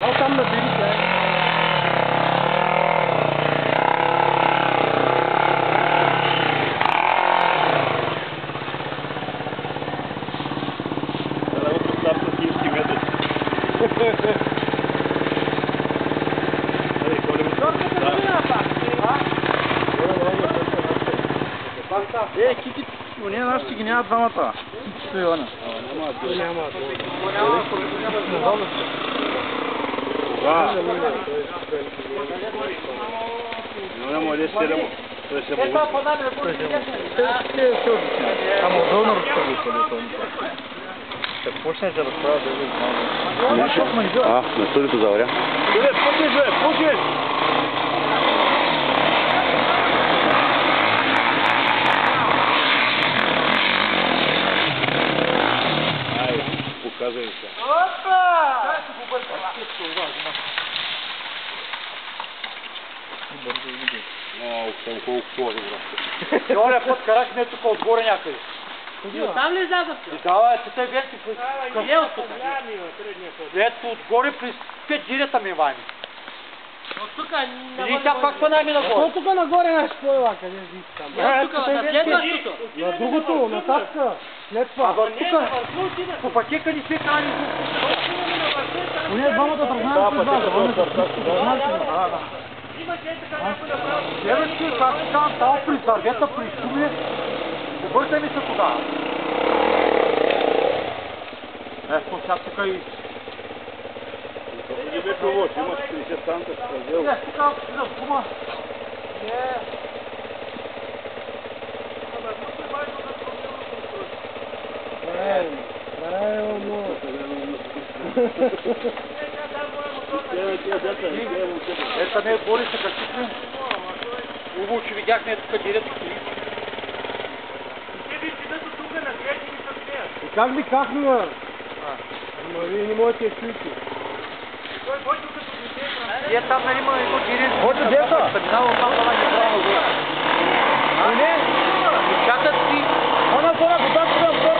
Там на берите. Кики, уния нашите ги няма двамата. Кики и Йоана. Няма. Non mo adesso siamo Удобно разправили. Ще почне да разправя на студиото заваря. Пуши! Ай, показвай се. Там колко сложи, брат. Теория път карахме тук отгоре някъде. Там ли излязахте? Да, ето те бяхте ето отгоре през 5 дирета ми вами. От тук И сега пак па нами нагоре. Тук нагоре на спойла, къде си там. тук, на следващото. На другото, на тапка. След това. Тук по пътека ни се кани. Уния двамата тръгнаят. Девечки, как си казвам, тази при сървета, при шуми, объртай ми се тогава. Ето сега тук и... Не бе провод, имаш 50 танка с раздел. Тук си да гума. Ето не е боли се качихме. Убаво, че видяхме тук директно. И как ви кахме? Ама вие не можете да чуете. Вие там нали има едно директно. Който деца? Минало там това не право горе. Не? Чакат си. Она зона, водата,